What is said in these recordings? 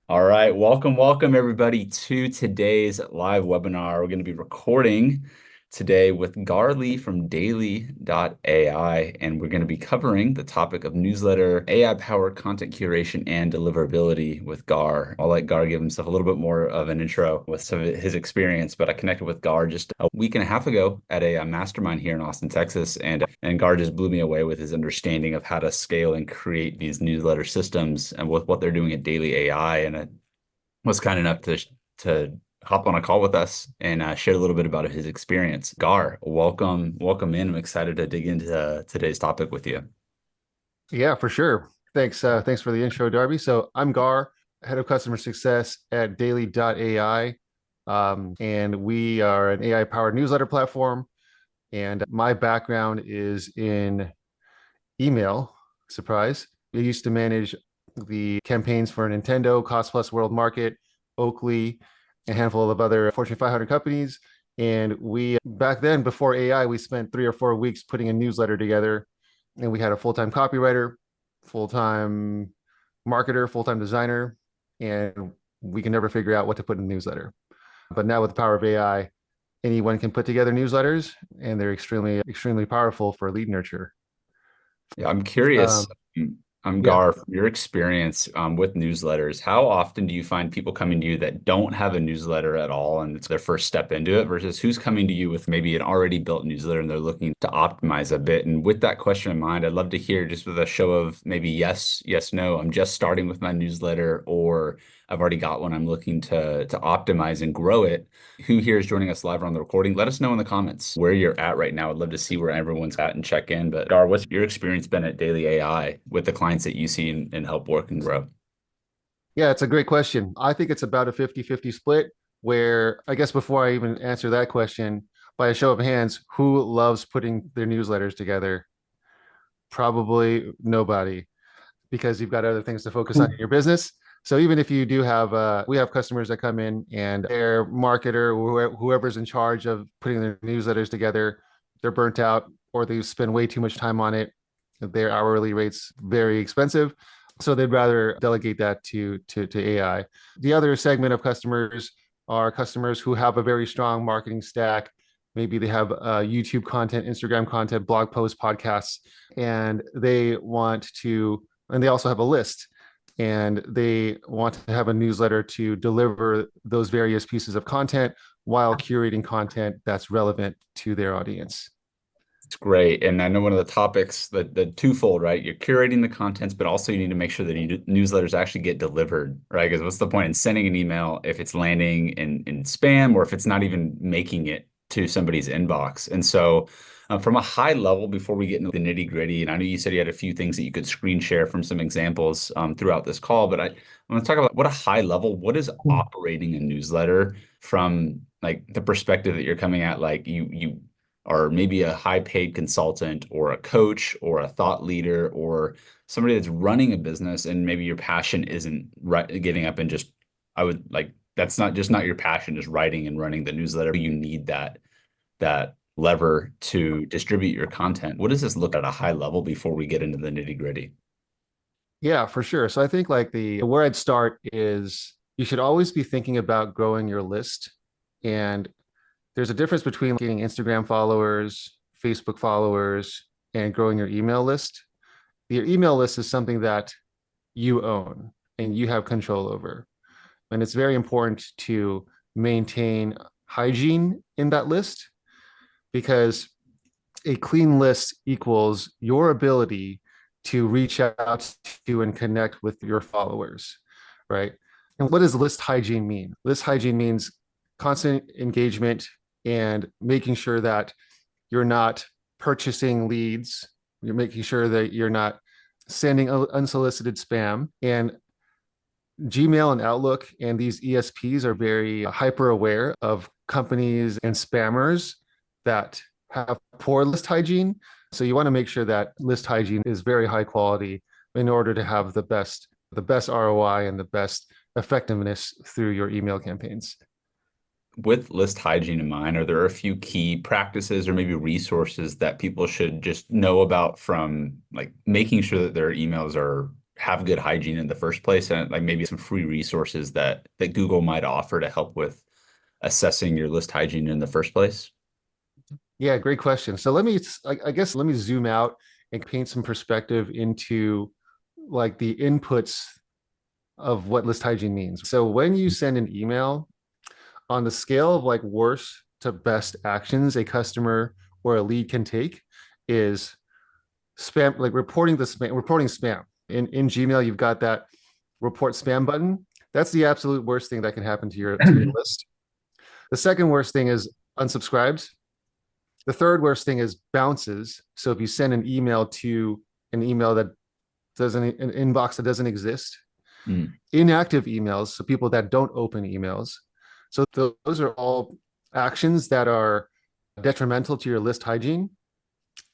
All right, welcome everybody to today's live webinar. We're going to be recording today with Garlee from Daily.ai, and we're going to be covering the topic of newsletter, AI-powered content curation, and deliverability with Gar. I'll let Gar give himself a little bit more of an intro with some of his experience, but I connected with Gar just a week and a half ago at a mastermind here in Austin, Texas, and Gar just blew me away with his understanding of how to scale and create these newsletter systems and with what they're doing at Daily AI. And it was kind enough to hop on a call with us and share a little bit about his experience. Gar, welcome in. I'm excited to dig into today's topic with you. Yeah, for sure. Thanks for the intro, Darby. So I'm Gar, head of customer success at Daily.ai. And we are an AI powered newsletter platform. And my background is in email. Surprise. I used to manage the campaigns for Nintendo, Cost Plus World Market, Oakley, a handful of other Fortune 500 companies. And we, back then, before AI, we spent 3 or 4 weeks putting a newsletter together. And we had a full time copywriter, full time marketer, full time designer, and we can never figure out what to put in the newsletter. But now with the power of AI, anyone can put together newsletters, and they're extremely powerful for lead nurture. Yeah, I'm curious. Um, I'm yeah, Gar, from your experience with newsletters, how often do you find people coming to you that don't have a newsletter at all and it's their first step into it versus who's coming to you with maybe an already built newsletter and they're looking to optimize a bit? And with that question in mind, I'd love to hear just with a show of maybe yes, yes, no, I'm just starting with my newsletter, or I've already got one, I'm looking to optimize and grow it. Who here is joining us live on the recording? Let us know in the comments where you're at right now. I'd love to see where everyone's at and check in. But Gar, what's your experience been at Daily AI with the clients that you see and help work and grow? yeah, it's a great question. I think it's about a 50-50 split where I guess before I even answer that question, by a show of hands, who loves putting their newsletters together? Probably nobody, because you've got other things to focus on in your business. So even if you do have, we have customers that come in and their marketer, whoever's in charge of putting their newsletters together, they're burnt out or they spend way too much time on it. Their hourly rates very expensive, so they'd rather delegate that to AI. The other segment of customers are customers who have a very strong marketing stack. Maybe they have YouTube content, Instagram content, blog posts, podcasts, and they want to, and they also have a list, and they want to have a newsletter to deliver those various pieces of content while curating content that's relevant to their audience. It's great. And I know one of the topics, the twofold, right? You're curating the contents, but also you need to make sure that newsletters actually get delivered, right? Because what's the point in sending an email if it's landing in spam or if it's not even making it to somebody's inbox? And so, from a high level, before we get into the nitty gritty, and I know you said you had a few things that you could screen share from some examples throughout this call, but I want to talk about what a high level, what is operating a newsletter from like the perspective that you're coming at, like you or maybe a high paid consultant or a coach or a thought leader or somebody that's running a business and maybe your passion isn't getting up and just I would like that's not your passion, just writing and running the newsletter. You need that lever to distribute your content. What does this look at a high level before we get into the nitty gritty? Yeah, for sure. So I think like the where I'd start is you should always be thinking about growing your list. And there's a difference between getting Instagram followers, Facebook followers, and growing your email list. Your email list is something that you own and you have control over. And it's very important to maintain hygiene in that list, because a clean list equals your ability to reach out to and connect with your followers, right? And what does list hygiene mean? List hygiene means constant engagement and making sure that you're not purchasing leads. You're making sure that you're not sending unsolicited spam. And Gmail and Outlook and these ESPs are very hyper aware of companies and spammers that have poor list hygiene. So you want to make sure that list hygiene is very high quality in order to have the best ROI and the best effectiveness through your email campaigns. With list hygiene in mind, are there a few key practices or maybe resources that people should just know about from like making sure that their emails are have good hygiene in the first place, and like maybe some free resources that Google might offer to help with assessing your list hygiene in the first place? Yeah, great question. So I guess, let me zoom out and paint some perspective into like the inputs of what list hygiene means. So when you send an email, on the scale of like worst to best actions a customer or a lead can take is spam, like reporting spam. In Gmail, you've got that report spam button. That's the absolute worst thing that can happen to your list. The second worst thing is unsubscribes. The third worst thing is bounces. So if you send an email to an email that doesn't, an inbox that doesn't exist, Mm. inactive emails, so people that don't open emails. So those are all actions that are detrimental to your list hygiene.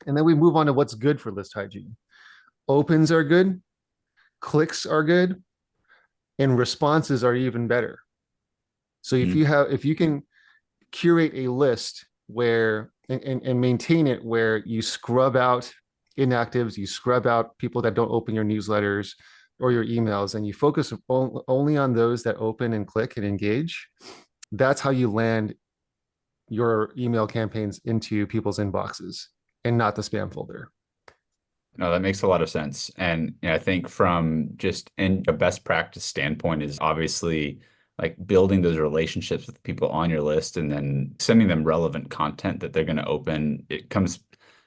And then we move on to what's good for list hygiene. Opens are good, clicks are good, and responses are even better. So Mm. if you can curate a list where and maintain it where you scrub out inactives, you scrub out people that don't open your newsletters or your emails, and you focus only on those that open and click and engage, that's how you land your email campaigns into people's inboxes and not the spam folder. No, that makes a lot of sense. And I think from just in a best practice standpoint is obviously like building those relationships with people on your list and then sending them relevant content that they're going to open. It comes,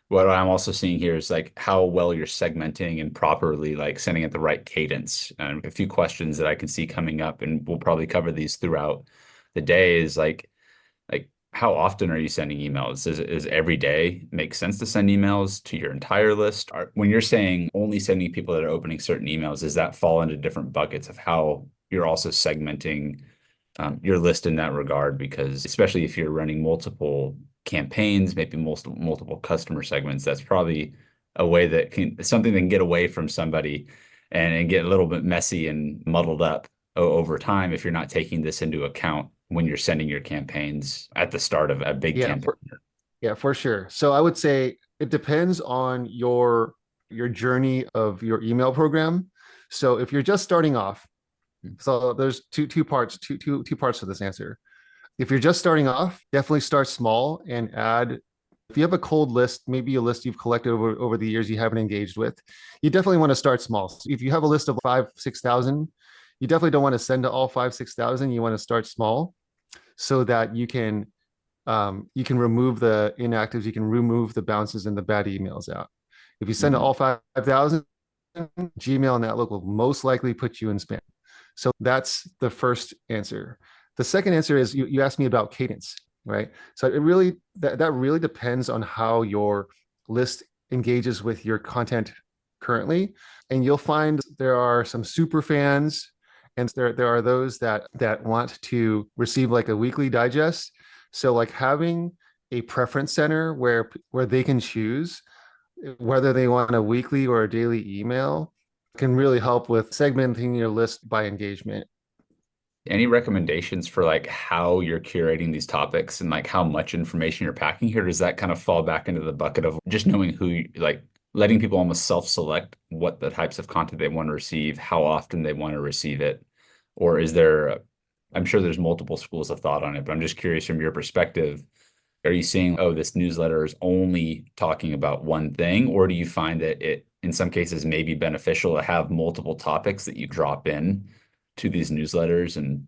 what I'm also seeing here is like how well you're segmenting and properly like sending at the right cadence. And a few questions that I can see coming up, and we'll probably cover these throughout the day, is like, how often are you sending emails? Is every day make sense to send emails to your entire list? When you're saying only sending people that are opening certain emails, does that fall into different buckets of how you're also segmenting your list in that regard? Because especially if you're running multiple campaigns, maybe multiple customer segments, that's probably a way that can something that can get away from somebody and get a little bit messy and muddled up over time if you're not taking this into account when you're sending your campaigns at the start of a big Yeah, campaign. for sure. So I would say it depends on your journey of your email program. So if you're just starting off, so there's two parts to this answer. If you're just starting off, definitely start small and add. If you have a cold list, maybe a list you've collected over the years you haven't engaged with, you definitely want to start small. So if you have a list of 5,000, 6,000, you definitely don't want to send to all 5,000, 6,000. You want to start small so that you can remove the inactives, you can remove the bounces and the bad emails out. If you send to Mhm. all 5,000, Gmail and Outlook will most likely put you in spam. So that's the first answer. The second answer is you asked me about cadence, right? So it really that really depends on how your list engages with your content currently. And you'll find there are some super fans and there are those that want to receive like a weekly digest. So like having a preference center where they can choose whether they want a weekly or a daily email can really help with segmenting your list by engagement. Any recommendations for like how you're curating these topics and like how much information you're packing here? Does that kind of fall back into the bucket of just knowing like letting people almost self-select what the types of content they want to receive, how often they want to receive it? Or is there, I'm sure there's multiple schools of thought on it, but I'm just curious from your perspective, are you seeing, oh, this newsletter is only talking about one thing, or do you find that it, in some cases, may be beneficial to have multiple topics that you drop in to these newsletters? And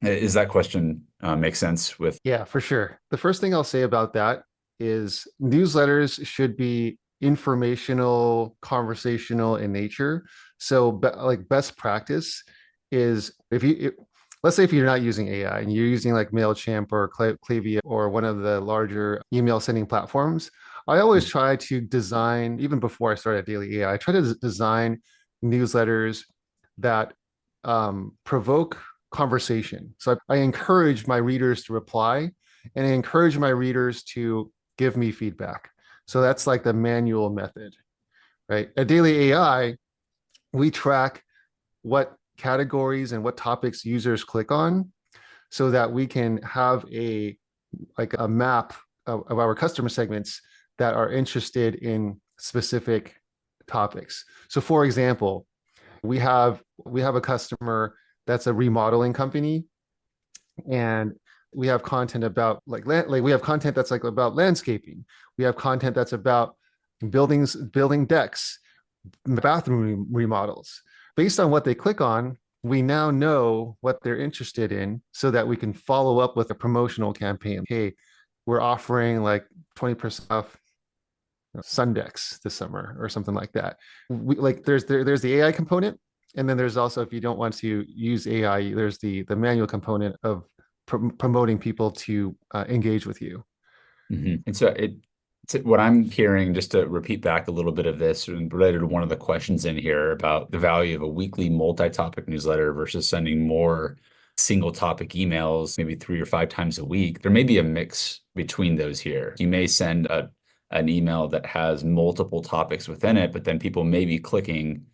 is that question make sense with? Yeah, for sure. The first thing I'll say about that is newsletters should be informational, conversational in nature. So, like best practice is let's say if you're not using AI and you're using like Mailchimp or Klaviyo or one of the larger email sending platforms, I always try to design, even before I started Daily AI, I try to design newsletters that provoke conversation. So I encourage my readers to reply and I encourage my readers to give me feedback. So that's like the manual method, right? At Daily AI, we track what categories and what topics users click on so that we can have a map of our customer segments that are interested in specific topics. So for example, We have a customer that's a remodeling company, and we have content about like we have content that's like about landscaping. We have content that's about building decks, bathroom remodels. Based on what they click on, we now know what they're interested in so that we can follow up with a promotional campaign. Hey, we're offering like 20% off sun decks this summer or something like that. There's the AI component, and then there's also, if you don't want to use AI, there's the manual component of promoting people to engage with you. And so what I'm hearing, just to repeat back a little bit of this and related to one of the questions in here about the value of a weekly multi-topic newsletter versus sending more single topic emails, maybe 3 or 5 times a week. There may be a mix between those here. You may send an email that has multiple topics within it, but then people may be clicking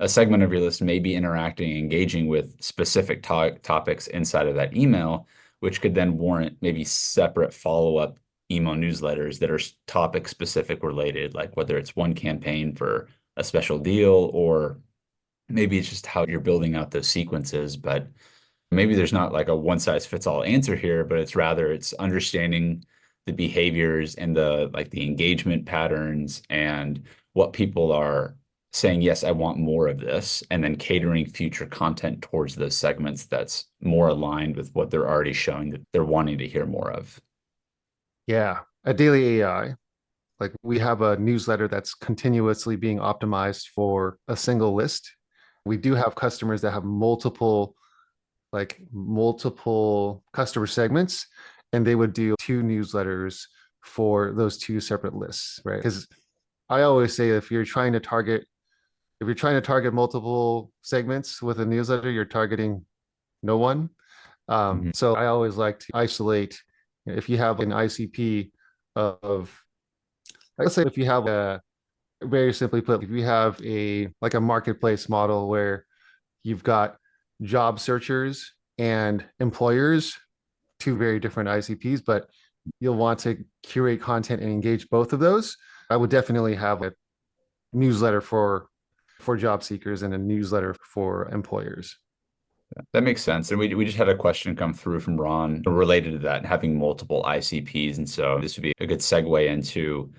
a segment of your list, may be interacting, engaging with specific topics inside of that email, which could then warrant maybe separate follow-up email newsletters that are topic specific related, like whether it's one campaign for a special deal, or maybe it's just how you're building out those sequences. But maybe there's not like a one size fits all answer here, but it's understanding the behaviors and the engagement patterns and what people are saying, yes, I want more of this, and then catering future content towards those segments that's more aligned with what they're already showing that they're wanting to hear more of. Yeah, at Daily AI, like we have a newsletter that's continuously being optimized for a single list. We do have customers that have multiple customer segments, and they would do two newsletters for those two separate lists, right? Because I always say if you're trying to target multiple segments with a newsletter, you're targeting no one. Mhm. So I always like to isolate. If you have an ICP of, let's say, if you have a, very simply put, if you have a marketplace model where you've got job searchers and employers, two very different ICPs, but you'll want to curate content and engage both of those. I would definitely have a newsletter for job seekers and a newsletter for employers. That makes sense. And we just had a question come through from Ron related to that, having multiple ICPs. And so this would be a good segue into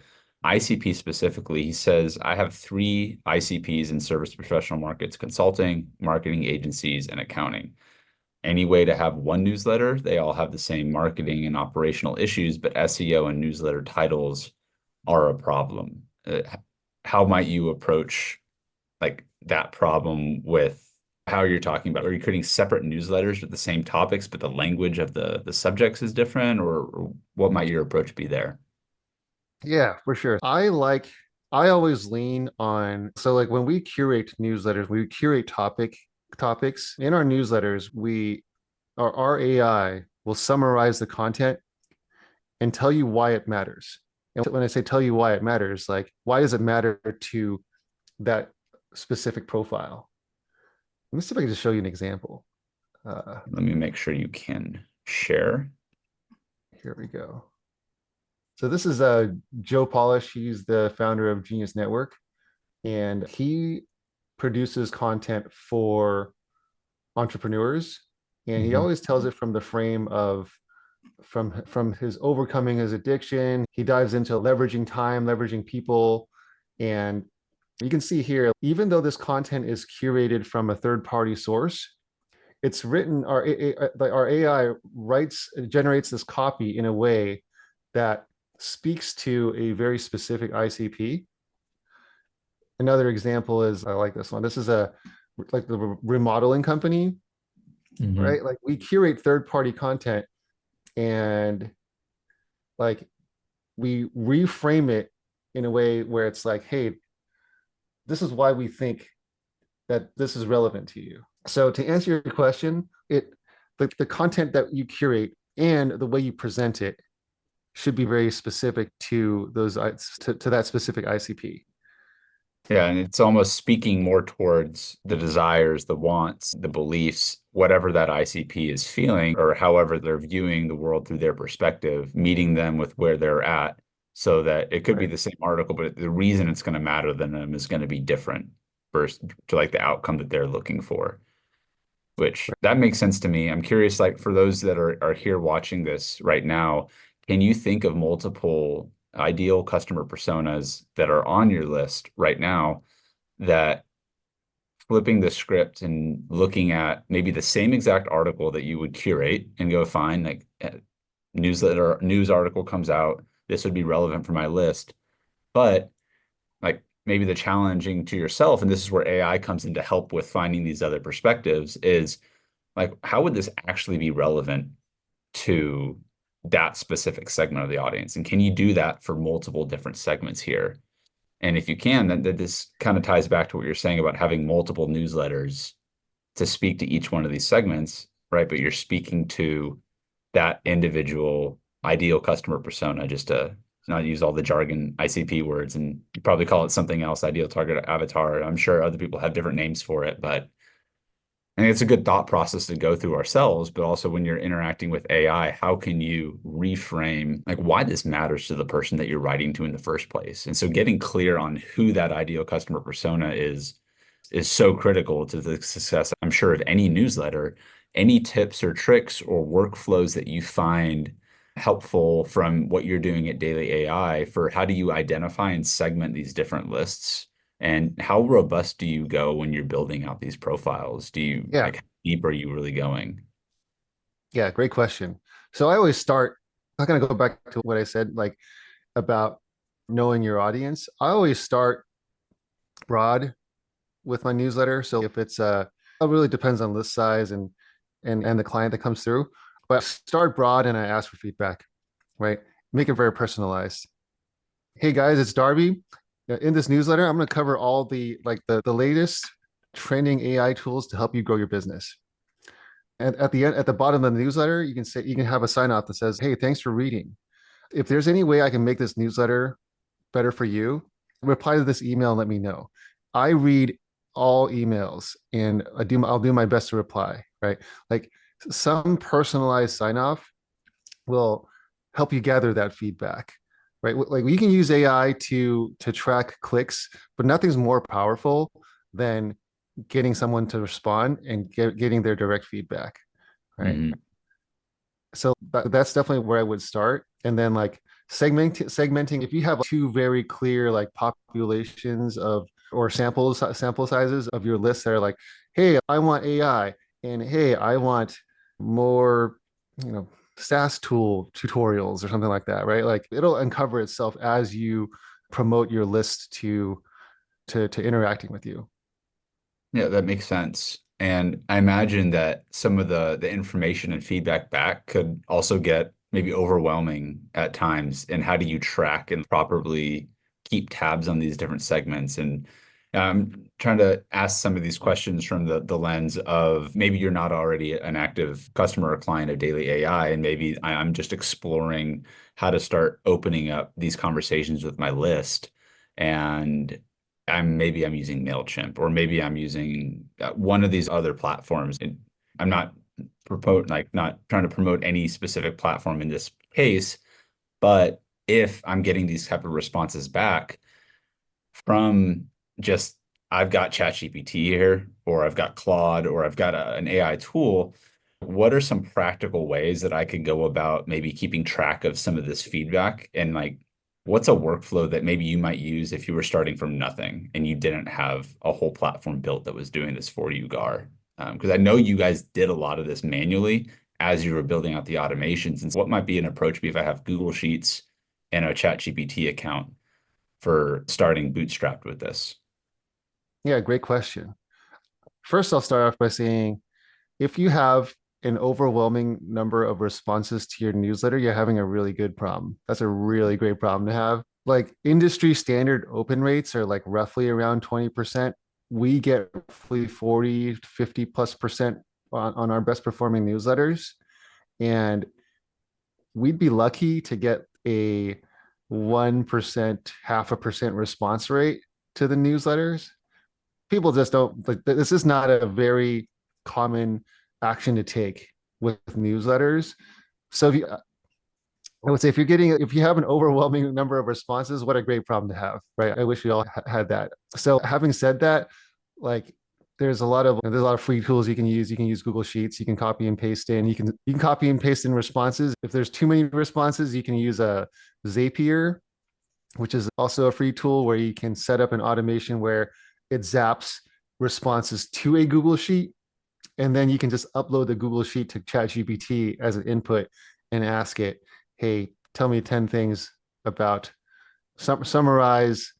ICP specifically. He says, I have 3 ICPs in service professional markets: consulting, marketing agencies, and accounting. Any way to have one newsletter? They all have the same marketing and operational issues, but SEO and newsletter titles are a problem. How might you approach like that problem with how you're talking about? Are you creating separate newsletters with the same topics, but the language of the subjects is different, or what might your approach be there? Yeah, for sure. I always lean on, so like when we curate newsletters, we curate topics in our newsletters, our AI will summarize the content and tell you why it matters. And when I say tell you why it matters, like why does it matter to that specific profile? Let me see if I can just show you an example. Let me make sure you can share. Here we go. So this is Joe Polish. He's the founder of Genius Network, and he produces content for entrepreneurs. And he Mhm. always tells it from the frame of from his overcoming his addiction. He dives into leveraging time, leveraging people, and you can see here, even though this content is curated from a third party source, it's written, our AI generates this copy in a way that speaks to a very specific ICP. Another example is, I like this one. This is like the remodeling company, Mhm. right? Like we curate third party content, and like we reframe it in a way where it's like, hey, this is why we think that this is relevant to you. So to answer your question, the content that you curate and the way you present it should be very specific to to that specific ICP. Yeah, and it's almost speaking more towards the desires, the wants, the beliefs, whatever that ICP is feeling, or however they're viewing the world through their perspective, meeting them with where they're at, so that it could be Right. the same article, but the reason it's going to matter to them is going to be different. versus to like the outcome that they're looking for, which that makes sense to me. I'm curious, like for those that are here watching this right now, can you think of multiple ideal customer personas that are on your list right now that flipping the script and looking at maybe the same exact article that you would curate and go find like newsletter news article comes out, this would be relevant for my list. But like maybe the challenging to yourself, and this is where AI comes in to help with finding these other perspectives, is like, how would this actually be relevant to that specific segment of the audience? And can you do that for multiple different segments here? And if you can, then this kind of ties back to what you're saying about having multiple newsletters to speak to each one of these segments, right? But you're speaking to that individual ideal customer persona, just to not use all the jargon ICP words, and you probably call it something else, ideal target avatar. I'm sure other people have different names for it, but I think it's a good thought process to go through ourselves, but also when you're interacting with AI, how can you reframe like why this matters to the person that you're writing to in the first place? And so getting clear on who that ideal customer persona is so critical to the success, I'm sure, of any newsletter. Any tips or tricks or workflows that you find helpful from what you're doing at Daily AI for how do you identify and segment these different lists? And how robust do you go when you're building out these profiles? Do you Yeah. like how deep are you really going? Yeah. Great question. So I always start, I'm going to go back to what I said, like about knowing your audience. I always start broad with my newsletter. So if it's it really depends on list size and the client that comes through. But I start broad and I ask for feedback, right? Make it very personalized. Hey guys, it's Darby. In this newsletter, I'm going to cover all the latest trending AI tools to help you grow your business. And at the end, at the bottom of the newsletter, you can have a sign off that says, "Hey, thanks for reading. If there's any way I can make this newsletter better for you, reply to this email and let me know." I read all emails and I'll do my best to reply, right? Like some personalized sign off will help you gather that feedback, right? Like we can use AI to track clicks, but nothing's more powerful than getting someone to respond and getting their direct feedback, right? Hmm. So that's definitely where I would start. And then like segmenting, if you have two very clear like populations of or sample sizes of your list that are like, hey, I want AI, and hey, I want more, you know, SaaS tool tutorials or something like that, right? Like it'll uncover itself as you promote your list to interacting with you. Yeah, that makes sense. And I imagine that some of the information and feedback back could also get maybe overwhelming at times. And how do you track and properly keep tabs on these different segments? And I'm trying to ask some of these questions from the lens of maybe you're not already an active customer or client of Daily AI, and maybe I'm just exploring how to start opening up these conversations with my list. And I'm using MailChimp, or maybe I'm using one of these other platforms. And I'm not not trying to promote any specific platform in this case, but if I'm getting these type of responses back from just I've got ChatGPT here, or I've got Claude, or I've got an AI tool, what are some practical ways that I could go about maybe keeping track of some of this feedback? And like, what's a workflow that maybe you might use if you were starting from nothing and you didn't have a whole platform built that was doing this for you, Gar? Because I know you guys did a lot of this manually as you were building out the automations. And so what might be an approach be if I have Google Sheets and a ChatGPT account for starting bootstrapped with this? Yeah, great question. First, I'll start off by saying if you have an overwhelming number of responses to your newsletter, you're having a really good problem. That's a really great problem to have. Like industry standard open rates are like roughly around 20%. We get roughly 40, 50 plus percent on our best performing newsletters. And we'd be lucky to get a 1%, half a percent response rate to the newsletters. People just don't like this is not a very common action to take with newsletters. So if you I would say if you have an overwhelming number of responses, what a great problem to have, right? I wish we all had that. So having said that, like there's a lot of free tools you can use. You can use Google Sheets. You can copy and paste in. You can copy and paste in responses. If there's too many responses, you can use a Zapier, which is also a free tool where you can set up an automation where it zaps responses to a Google Sheet, and then you can just upload the Google Sheet to ChatGPT as an input and ask it, "Hey, tell me 10 things about summarize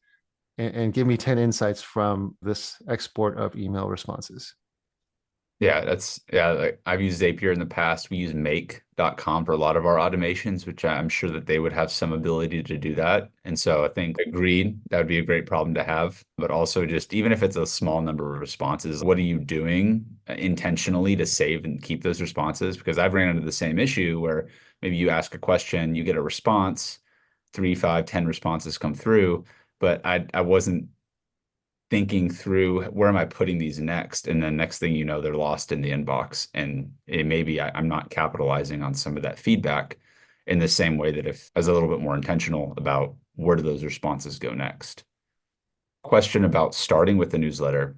and give me 10 insights from this export of email responses." Yeah, like, I've used Zapier in the past. We use make.com for a lot of our automations, which I'm sure that they would have some ability to do that. And so I think agreed, that would be a great problem to have. But also just even if it's a small number of responses, what are you doing intentionally to save and keep those responses? Because I've ran into the same issue where maybe you ask a question, you get a response, 3, 5, 10 responses come through, but I wasn't thinking through where am I putting these next? And then next thing you know, they're lost in the inbox. And maybe I'm not capitalizing on some of that feedback in the same way that if I was a little bit more intentional about where do those responses go next. Question about starting with the newsletter.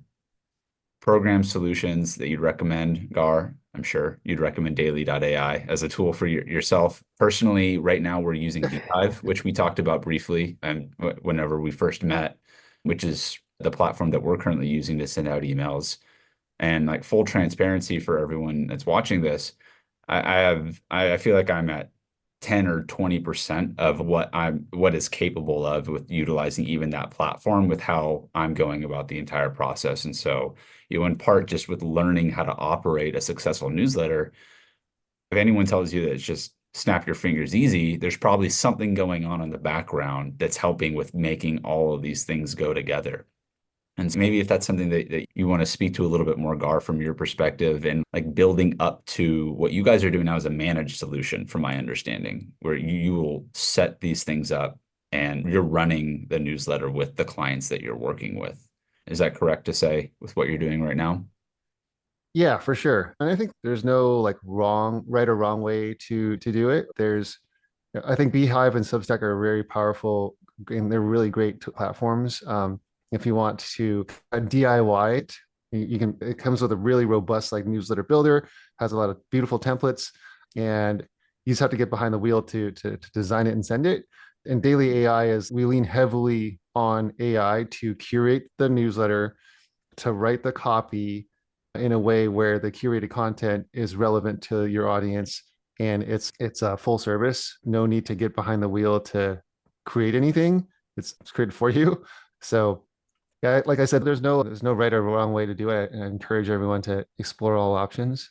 Program solutions that you'd recommend, Gar. I'm sure you'd recommend daily.ai as a tool for yourself. Personally, right now we're using Beehive, which we talked about briefly and whenever we first met, which is the platform that we're currently using to send out emails. And like full transparency for everyone that's watching this, I feel like I'm at 10 or 20% of what is capable of with utilizing even that platform with how I'm going about the entire process. And so, in part just with learning how to operate a successful newsletter, if anyone tells you that it's just snap your fingers easy, there's probably something going on in the background that's helping with making all of these things go together. And so maybe if that's something that you want to speak to a little bit more, Gar, from your perspective and like building up to what you guys are doing now as a managed solution, from my understanding, where you will set these things up and you're running the newsletter with the clients that you're working with. Is that correct to say with what you're doing right now? Yeah, for sure. And I think there's no like right or wrong way to do it. I think Beehive and Substack are very powerful and they're really great platforms. If you want to DIY it, you can. It comes with a really robust like newsletter builder, has a lot of beautiful templates, and you just have to get behind the wheel to design it and send it. And Daily AI is we lean heavily on AI to curate the newsletter, to write the copy in a way where the curated content is relevant to your audience, and it's a full service. No need to get behind the wheel to create anything. It's created for you. So yeah, like I said, there's no right or wrong way to do it. And I encourage everyone to explore all options.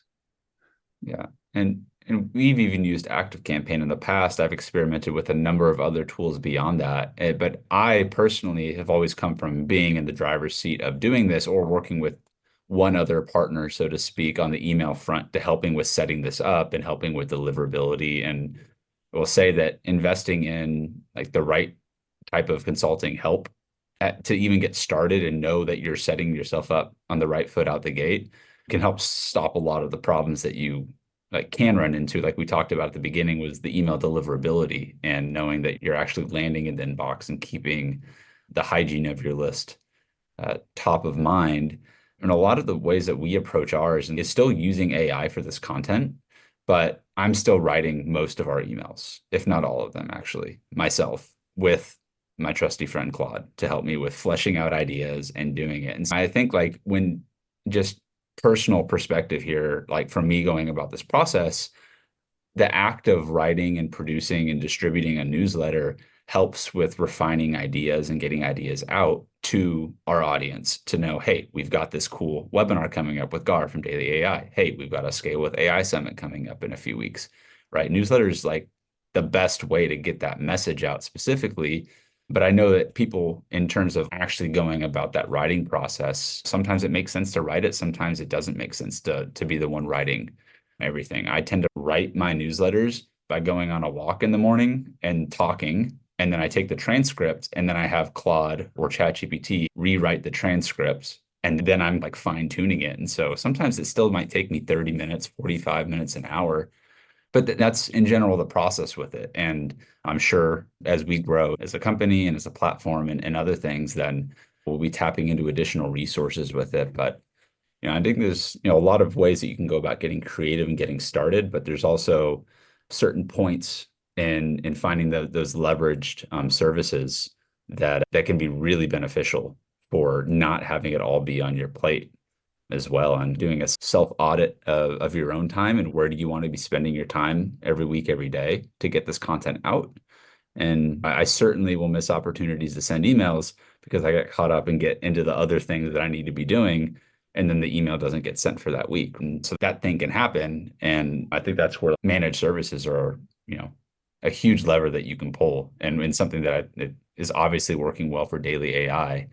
Yeah. And we've even used ActiveCampaign in the past. I've experimented with a number of other tools beyond that. But I personally have always come from being in the driver's seat of doing this or working with one other partner, so to speak, on the email front to helping with setting this up and helping with deliverability. And I will say that investing in like the right type of consulting help to even get started and know that you're setting yourself up on the right foot out the gate can help stop a lot of the problems that you like can run into, like we talked about at the beginning, was the email deliverability and knowing that you're actually landing in the inbox and keeping the hygiene of your list top of mind. And a lot of the ways that we approach ours and is still using AI for this content, but I'm still writing most of our emails, if not all of them, actually, myself, with my trusty friend Claude to help me with fleshing out ideas and doing it. And so I think like when just personal perspective here, like from me going about this process, the act of writing and producing and distributing a newsletter helps with refining ideas and getting ideas out to our audience to know, hey, we've got this cool webinar coming up with Gar from Daily AI. Hey, we've got a Scale with AI summit coming up in a few weeks, right? Newsletters like the best way to get that message out specifically. But I know that people, in terms of actually going about that writing process, sometimes it makes sense to write it. Sometimes it doesn't make sense to be the one writing everything. I tend to write my newsletters by going on a walk in the morning and talking. And then I take the transcript and then I have Claude or ChatGPT rewrite the transcript. And then I'm like fine tuning it. And so sometimes it still might take me 30 minutes, 45 minutes, an hour. But that's in general the process with it. And I'm sure as we grow as a company and as a platform and other things, then we'll be tapping into additional resources with it. But I think there's, a lot of ways that you can go about getting creative and getting started, but there's also certain points in finding those leveraged services that can be really beneficial for not having it all be on your plate as well, and doing a self audit of your own time and where do you want to be spending your time every week, every day to get this content out. And I certainly will miss opportunities to send emails because I get caught up and get into the other things that I need to be doing. And then the email doesn't get sent for that week. And so that thing can happen. And I think that's where managed services are, a huge lever that you can pull, and something that it is obviously working well for daily AI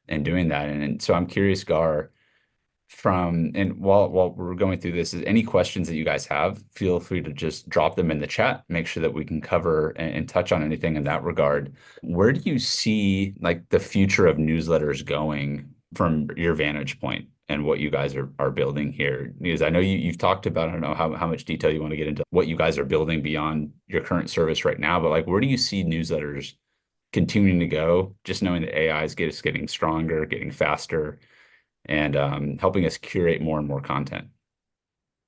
and doing that. And so I'm curious, Gar, and while we're going through this, is any questions that you guys have, feel free to just drop them in the chat, make sure that we can cover and touch on anything in that regard. Where do you see like the future of newsletters going from your vantage point and what you guys are building here? Because I know you've talked about, I don't know how much detail you want to get into what you guys are building beyond your current service right now, but like where do you see newsletters continuing to go, just knowing that AI is getting stronger, getting faster, and helping us curate more and more content?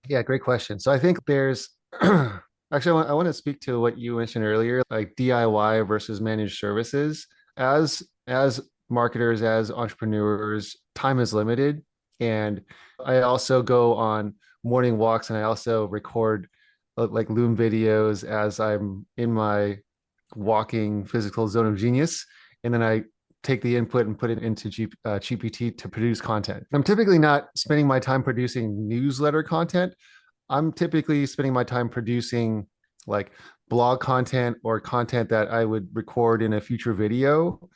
Yeah, great question. So I think there's actually I want to speak to what you mentioned earlier, like DIY versus managed services. As marketers, as entrepreneurs, time is limited. And I also go on morning walks and I also record like Loom videos as I'm in my walking physical zone of genius. And then I take the input and put it into GPT to produce content. I'm typically not spending my time producing newsletter content. I'm typically spending my time producing like blog content or content that I would record in a future video.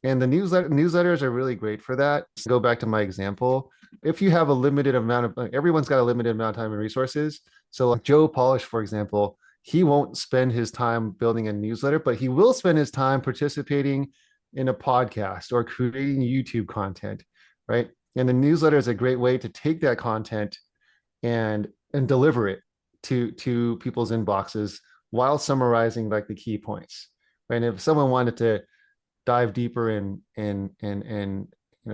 And the newsletters are really great for that. Go back to my example. If you have a limited amount of, everyone's got a limited amount of time and resources. So like Joe Polish, for example, he won't spend his time building a newsletter, but he will spend his time participating in a podcast or creating YouTube content, right? And the newsletter is a great way to take that content and deliver it to people's inboxes while summarizing like the key points. Right? And if someone wanted to dive deeper and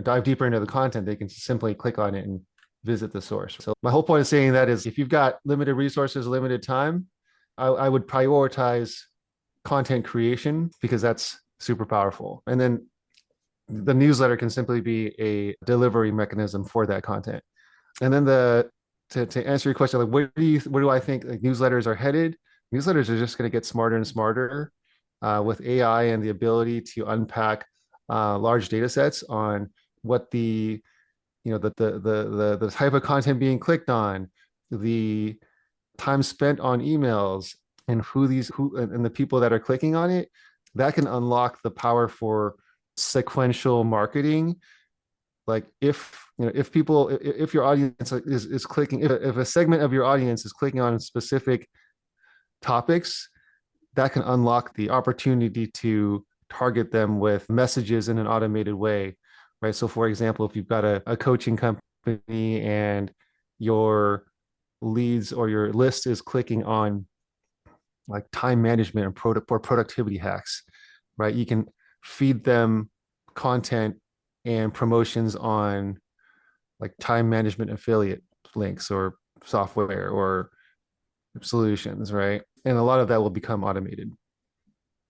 dive deeper into the content, they can simply click on it and visit the source. So my whole point of saying that is if you've got limited resources, limited time, I would prioritize content creation because that's super powerful. And then the newsletter can simply be a delivery mechanism for that content. And then to answer your question, like where do I think like newsletters are headed? Newsletters are just going to get smarter and smarter with AI and the ability to unpack large data sets on what the type of content being clicked on, the time spent on emails, and who and the people that are clicking on it. That can unlock the power for sequential marketing. Like if your audience is clicking, if a segment of your audience is clicking on specific topics, that can unlock the opportunity to target them with messages in an automated way, right? So for example, if you've got a coaching company and your leads or your list is clicking on like time management or productivity hacks, right? You can feed them content and promotions on like time management affiliate links or software or solutions, right? And a lot of that will become automated.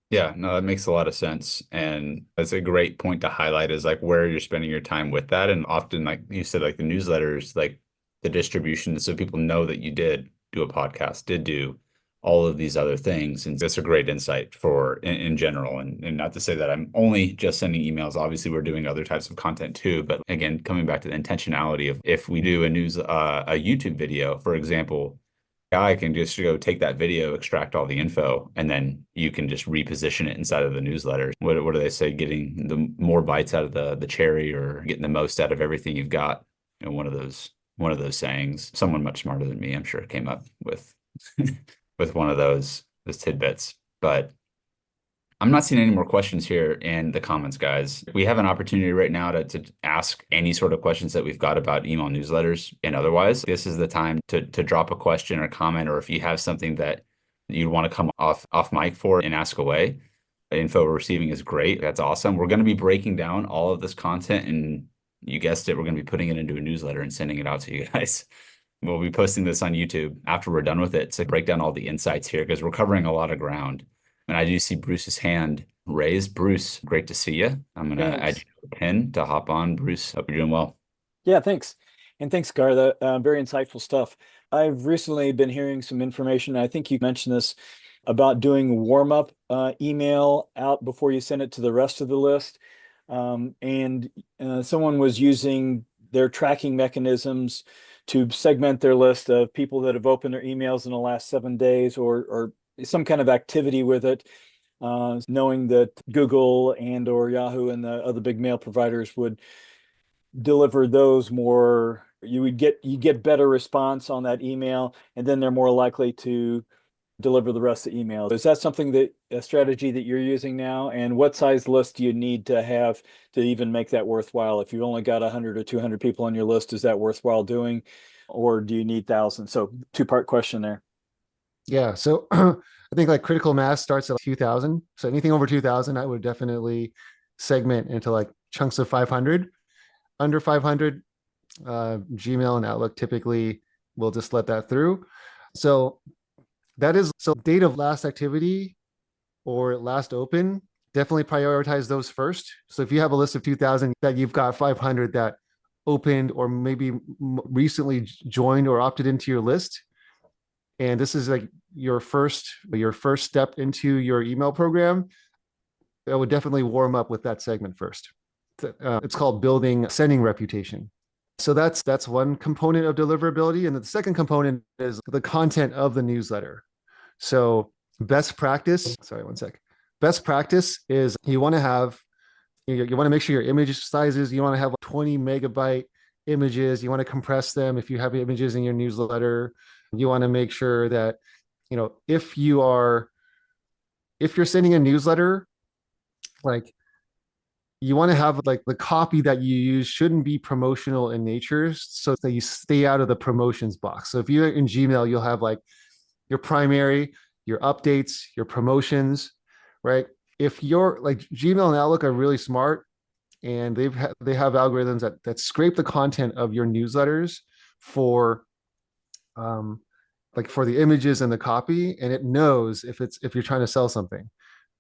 Yeah, no, that makes a lot of sense. And that's a great point to highlight is like where you're spending your time with that. And often, like you said, like the newsletters, like the distribution, so people know that you did do a podcast, did do all of these other things. And that's a great insight for in general. And not to say that I'm only just sending emails. Obviously, we're doing other types of content too. But again, coming back to the intentionality of if we do a YouTube video, for example, AI can just go take that video, extract all the info, and then you can just reposition it inside of the newsletter. What do they say? Getting the more bites out of the cherry, or getting the most out of everything you've got. One of those sayings. Someone much smarter than me, I'm sure, came up with with one of those tidbits. But I'm not seeing any more questions here in the comments, guys. We have an opportunity right now to ask any sort of questions that we've got about email newsletters and otherwise. This is the time to drop a question or comment, or if you have something that you'd want to come off mic for and ask away. info we're receiving is great. That's awesome. We're going to be breaking down all of this content, and you guessed it, we're going to be putting it into a newsletter and sending it out to you guys. We'll be posting this on YouTube after we're done with it to break down all the insights here because we're covering a lot of ground. And I do see Bruce's hand raised. Bruce, great to see you. I'm going to add you Thanks. to the pin to hop on. Bruce, hope you're doing well. Yeah, thanks. And thanks, Gar. That very insightful stuff. I've recently been hearing some information. I think you mentioned this about doing warm-up email out before you send it to the rest of the list. And someone was using their tracking mechanisms to segment their list of people that have opened their emails in the last 7 days or some kind of activity with it, knowing that Google and or Yahoo and the other big mail providers would deliver those more, you get better response on that email, and then they're more likely to deliver the rest of the email. Is that something that a strategy that you're using now? And what size list do you need to have to even make that worthwhile? If you've only got 100 or 200 people on your list, is that worthwhile doing? Or do you need thousands? So two-part question there. Yeah. So I think like critical mass starts at 2000. So anything over 2000, I would definitely segment into like chunks of 500. Under 500, Gmail and Outlook typically will just let that through. So that is so date of last activity or last open, definitely prioritize those first. So if you have a list of 2000 that you've got 500 that opened or maybe recently joined or opted into your list, and this is like your first step into your email program, I would definitely warm up with that segment first. It's called building sending reputation. So that's one component of deliverability, and the second component is the content of the newsletter. So best practice, sorry, one sec. Best practice is you want to have, you want to make sure your image sizes, you want to have 20 megabyte images. You want to compress them if you have images in your newsletter. You want to make sure that, if you're sending a newsletter, like you want to have like the copy that you use shouldn't be promotional in nature so that you stay out of the promotions box. So if you're in Gmail, you'll have like your primary, your updates, your promotions, right? If you're like Gmail and Outlook are really smart and they have algorithms that scrape the content of your newsletters for um like for the images and the copy, and it knows if you're trying to sell something,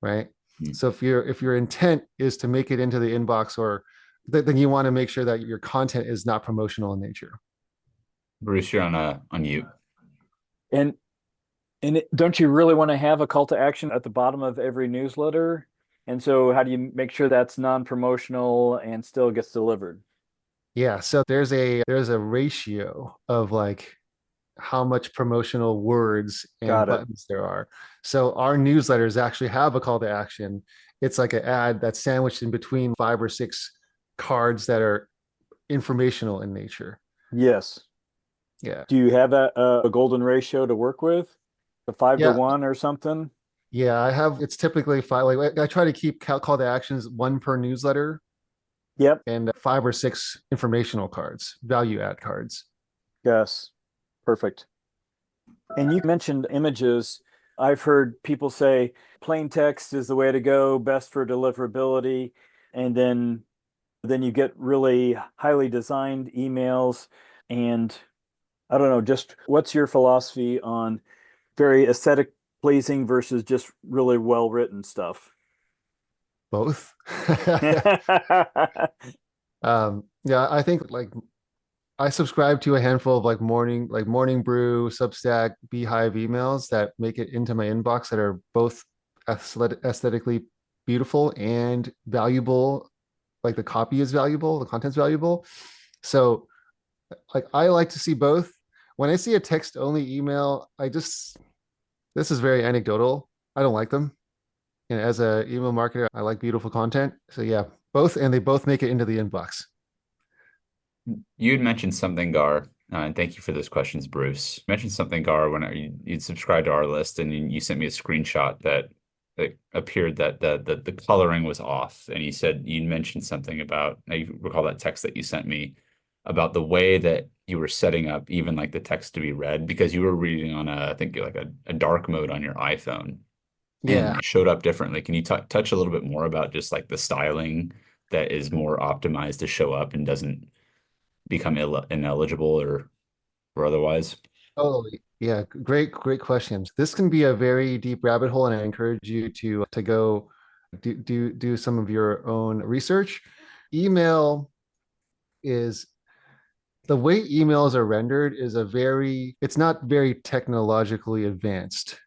right? Hmm. So if your intent is to make it into the inbox or then you want to make sure that your content is not promotional in nature. Bruce, you're on mute. And don't you really want to have a call to action at the bottom of every newsletter? And so how do you make sure that's non-promotional and still gets delivered? Yeah, so there's a ratio of like how much promotional words and Got it. buttons there are. So our newsletters actually have a call to action. It's like an ad that's sandwiched in between 5 or 6 cards that are informational in nature. Yes. Yeah. Do you have a golden ratio to work with? A 5 to Yeah. 1 or something? Yeah. It's typically five. Like I try to keep call to actions one per newsletter Yep. and 5 or 6 informational cards, value add cards. Yes. Perfect. And you mentioned images. I've heard people say plain text is the way to go, best for deliverability. And then you get really highly designed emails. And I don't know, just what's your philosophy on very aesthetic pleasing versus just really well written stuff? Both. Yeah, I think like I subscribe to a handful of like morning brew, Substack, Beehive emails that make it into my inbox that are both aesthetically beautiful and valuable. Like the copy is valuable, the content's valuable. So like I like to see both. When I see a text only email, this is very anecdotal. I don't like them. And as a email marketer, I like beautiful content. So yeah, both, and they both make it into the inbox. You had mentioned something, Gar, and thank you for those questions, Bruce. You mentioned something, Gar, when you'd subscribed to our list, and you sent me a screenshot that appeared that the coloring was off, and you said you mentioned something about, I recall that text that you sent me about the way that you were setting up even like the text to be read because you were reading on I think like a dark mode on your iPhone. Yeah. and showed up differently. Can you touch a little bit more about just like the styling that is more optimized to show up and doesn't become ineligible or otherwise? Oh, yeah. Great questions. This can be a very deep rabbit hole, and I encourage you to go do some of your own research. Email is the way emails are rendered is it's not very technologically advanced.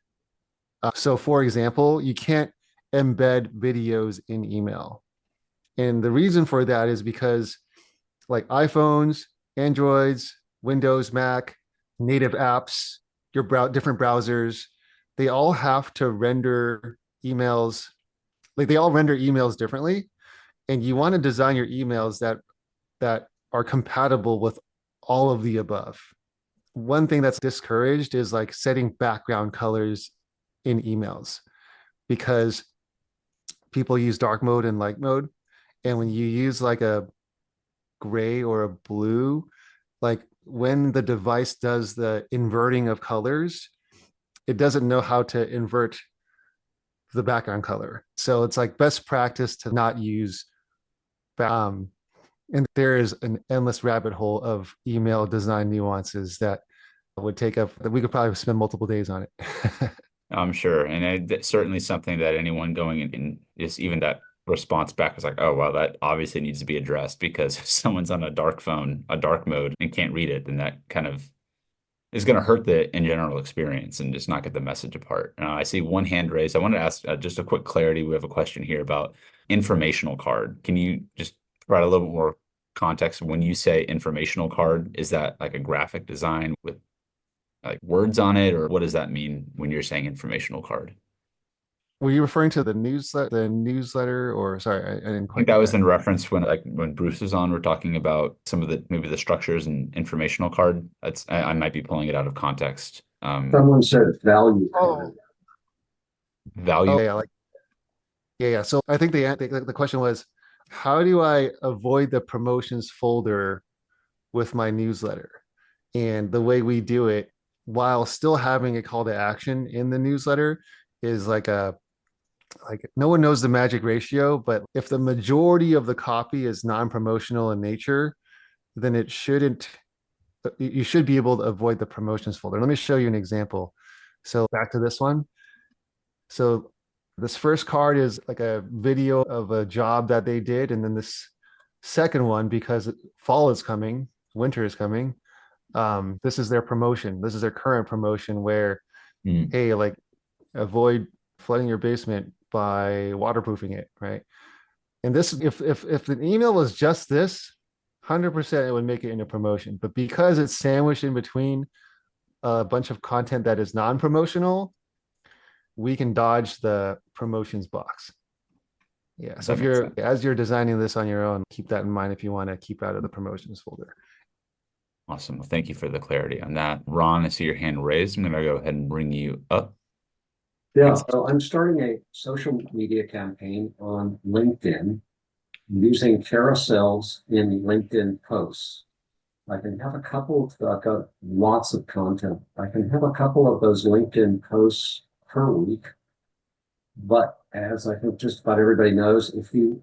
So for example, you can't embed videos in email. And the reason for that is because like iPhones, Androids, Windows, Mac, native apps, different browsers, they all have to render emails, like they all render emails differently. And you want to design your emails that are compatible with all of the above. One thing that's discouraged is like setting background colors in emails because people use dark mode and light mode. And when you use like a gray or a blue, like when the device does the inverting of colors, it doesn't know how to invert the background color. So it's like best practice to not use um and there is an endless rabbit hole of email design nuances that would take up that we could probably spend multiple days on it. I'm sure. And that's certainly something that anyone going in and just even that response back is like, oh, well, that obviously needs to be addressed because if someone's on a dark phone, a dark mode, and can't read it, then that kind of is going to hurt the in general experience and just not get the message apart. I see one hand raised. I wanted to ask just a quick clarity. We have a question here about informational card. Can you just provide a little bit more context? When you say informational card, is that like a graphic design with like words on it, or what does that mean when you're saying informational card? Were you referring to the newsletter, or sorry, I didn't I think quite that get was that. in reference when like when Bruce was on, we're talking about some of the maybe the structures and informational card. I might be pulling it out of context. Someone said value card. Oh, Value. oh yeah, like yeah. So I think the question was, how do I avoid the promotions folder with my newsletter? And the way we do it while still having a call to action in the newsletter is like no one knows the magic ratio, but if the majority of the copy is non-promotional in nature, then it shouldn't you should be able to avoid the promotions folder. Let me show you an example. So back to this one. So this first card is like a video of a job that they did. And then this second one, because fall is coming, winter is coming, this is their promotion. This is their current promotion where, Mm. hey, like avoid flooding your basement by waterproofing it, right? And this, if the email was just this, 100% it would make it into promotion. But because it's sandwiched in between a bunch of content that is non-promotional, we can dodge the promotions box. Yeah. So That if makes you're sense. as you're designing this on your own, keep that in mind if you want to keep out of the promotions folder. Awesome. Well, thank you for the clarity on that. Ron, I see your hand raised. I'm going to go ahead and bring you up. Yeah, so I'm starting a social media campaign on LinkedIn using carousels in LinkedIn posts. I can have a couple of, I've got lots of content. I can have a couple of those LinkedIn posts per week. But as I think just about everybody knows, if in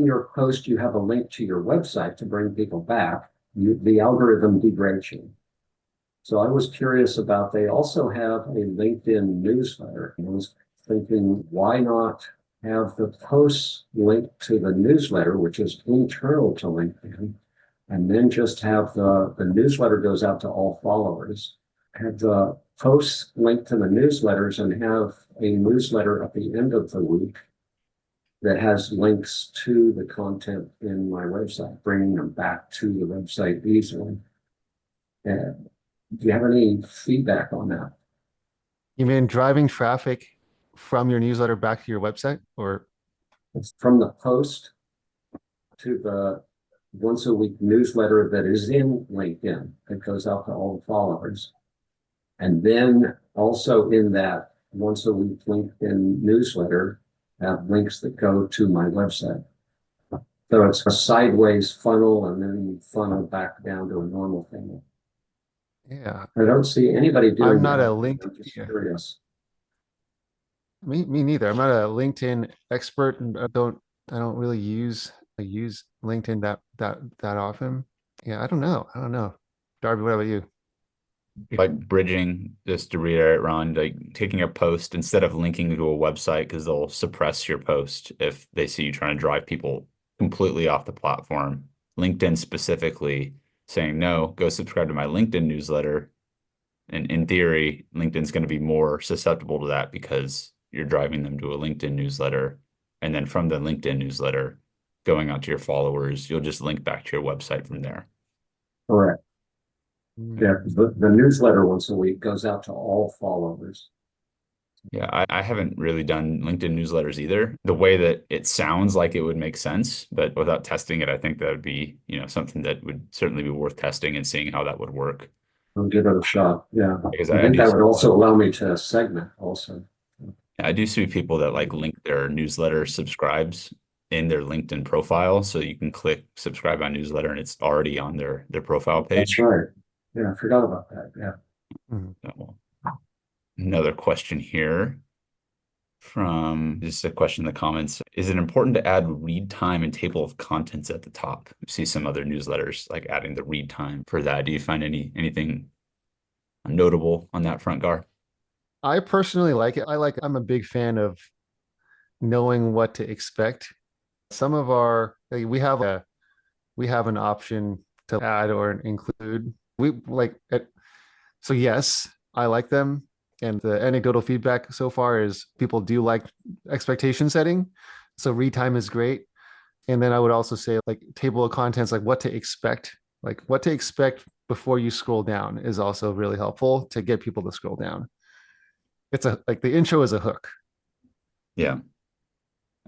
your post you have a link to your website to bring people back, the algorithm degrades you. So I was curious about, they also have a LinkedIn newsletter. I was thinking, why not have the posts linked to the newsletter, which is internal to LinkedIn, and then just have the newsletter goes out to all followers, have the posts linked to the newsletters and have a newsletter at the end of the week that has links to the content in my website, bringing them back to the website easily. And do you have any feedback on that? You mean driving traffic from your newsletter back to your website, or It's from the post to the once a week newsletter that is in LinkedIn that goes out to all the followers. And then also in that once a week LinkedIn newsletter have links that go to my website. So it's a sideways funnel and then you funnel back down to a normal thing. yeah, I don't see anybody I'm doing not that. a link. I'm just Yeah. curious. Me neither. I'm not a LinkedIn expert, and I don't really use LinkedIn that often. Yeah, I don't know. I don't know. Darby, what about you? Like bridging, just to reiterate, Ron, like taking a post instead of linking to a website because they'll suppress your post if they see you trying to drive people completely off the platform. LinkedIn specifically saying, no, go subscribe to my LinkedIn newsletter. And in theory, LinkedIn's going to be more susceptible to that because you're driving them to a LinkedIn newsletter. And then from the LinkedIn newsletter, going out to your followers, you'll just link back to your website from there. Correct. Mm. Yeah, the newsletter once a week goes out to all followers. Yeah, I haven't really done LinkedIn newsletters either. The way that it sounds like it would make sense, but without testing it, I think that would be, something that would certainly be worth testing and seeing how that would work. I'll give it a shot. Yeah. Because I I think do that would also allow me to segment also. I do see people that like link their newsletter subscribes in their LinkedIn profile. So you can click subscribe on newsletter and it's already on their profile That's page. right. Yeah, I forgot about that. Yeah. Mhm. So, another question here from just a question in the comments. Is it important to add read time and table of contents at the top? I see some other newsletters like adding the read time for that. Do you find anything notable on that front, Gar? I personally like it. I'm a big fan of knowing what to expect. Some of our like, we have an option to add or include. We like it. So yes, I like them. And the anecdotal feedback so far is people do like expectation setting. So read time is great. And then I would also say like table of contents, like what to expect before you scroll down is also really helpful to get people to scroll down. It's a like the intro is a hook. Yeah.